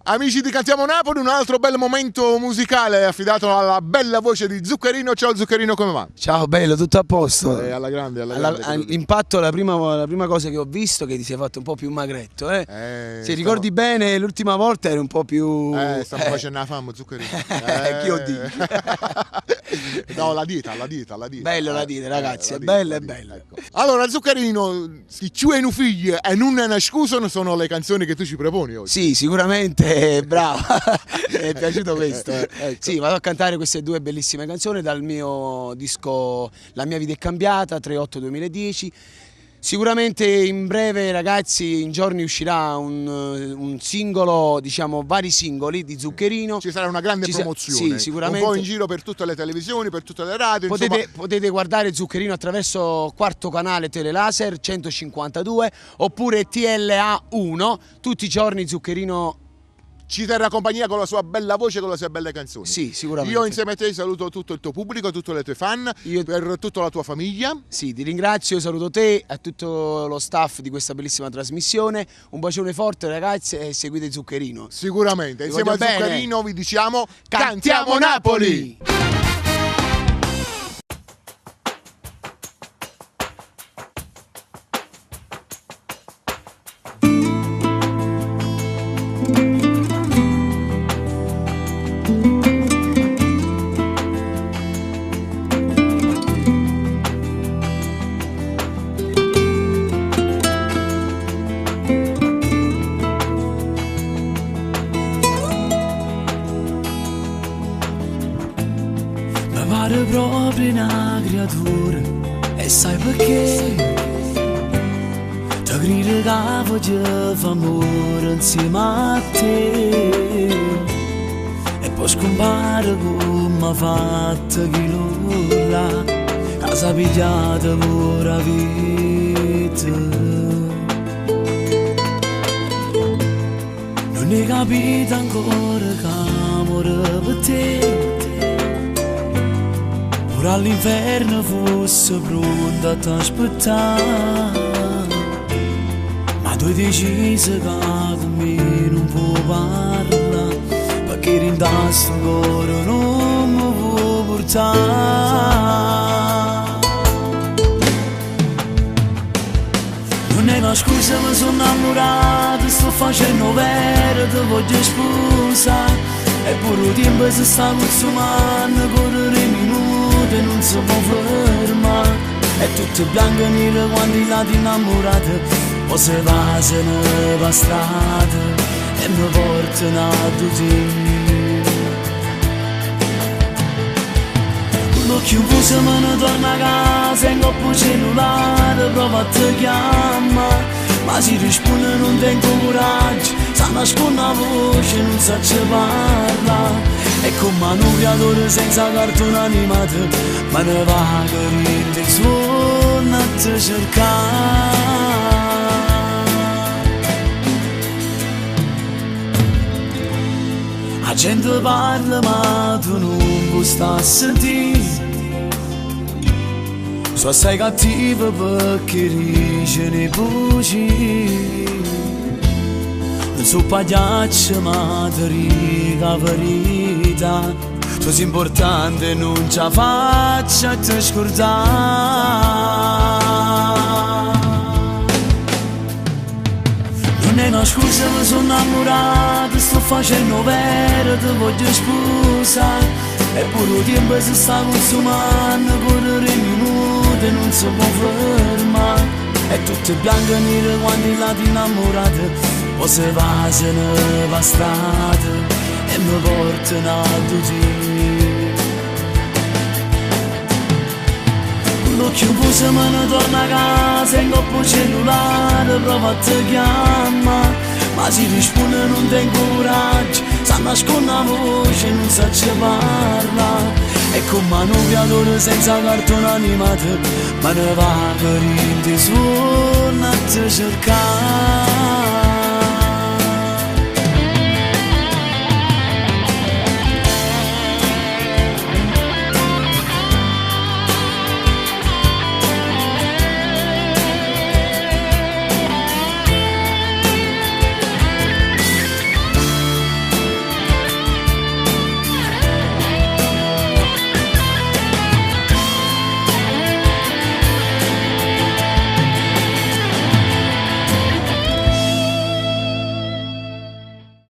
Amici di Cantiamo Napoli, un altro bel momento musicale affidato alla bella voce di Zuccherino. Ciao Zuccherino, come va? Ciao bello, tutto a posto? Alla grande, alla grande. All'impatto la prima cosa che ho visto è che ti sei fatto un po' più magretto, Se ricordi bene, l'ultima volta eri un po' più... Stiamo facendo la fama, Zuccherino. Chi ho detto? No, la dieta. Bello la dieta, ragazzi, è bello. Ecco. Allora, Zuccherino, i tuoi figli e non è una scusa sono le canzoni che tu ci proponi oggi. Sì, sicuramente, bravo, mi è piaciuto questo. Ecco. Sì, vado a cantare queste due bellissime canzoni dal mio disco La mia vita è cambiata, 3/8/2010. Sicuramente in breve, ragazzi, in giorni uscirà un singolo, diciamo vari singoli di Zuccherino. Ci sarà una grande promozione, sì, sicuramente. Un po' in giro per tutte le televisioni, per tutte le radio. Potete guardare Zuccherino attraverso quarto canale Telelaser 152 oppure TLA1, tutti i giorni Zuccherino ci terrà compagnia con la sua bella voce, con le sue belle canzoni. Sì, sicuramente. Io insieme a te saluto tutto il tuo pubblico, tutte le tue fan, per tutta la tua famiglia. Sì, ti ringrazio, saluto te e tutto lo staff di questa bellissima trasmissione. Un bacione forte ragazzi e seguite Zuccherino. Sicuramente, insieme a Zuccherino vi diciamo Cantiamo Napoli! Pare proprio una creatura e sai perché? Ti grido che voglio fare amore insieme a te e poi scompare come ha fatto chi lo là che si è pigliata pure la vita. Non hai capito ancora che amore per te all'inferno fosse pronto a ti aspettare, ma tu hai deciso che con me non puoi parlare, perché in tasca ancora non mi puoi portare. Non è una scusa, ma sono innamorato, sto facendo vero, ti voglio sposare, eppure il tempo si sta consumando, correre i minuti non si può fermare, è tutto bianco e nero quando i lati innamorati poi si vasano per strada e mi portano a te. L'occhio chiuso me ne torno a casa e coppo il cellulare prova a te chiamare, ma si risponde non tengo coraggio, sa nasconde la voce non sa ci parla. E come un creatore senza cartone animato, ma ne va che rinde il suono a te cercare. La gente parla ma tu non vuoi stare a sentire, so sei cattivo perché dice ne bugie. Non so pagliaccio ma ti riga verità, tu sei importante non ce la faccio a te scordare. Non è una scusa ma sono innamorato, sto facendo vero, ti voglio sposare, eppure il tempo si sta consumando, correre i minuti non si può fermare, è tutto bianco e nero quando i lati innamorati poi si vasano per strada e mi portano a te. L'occhio chiuso me ne torno a casa e coppo il cellulare prova a te chiamare, ma si risponde non tengo coraggio, sa nasconde la voce non sa ci parla. E come un creatore senza cartone animato, ma ne va che rinde suona a te cercare.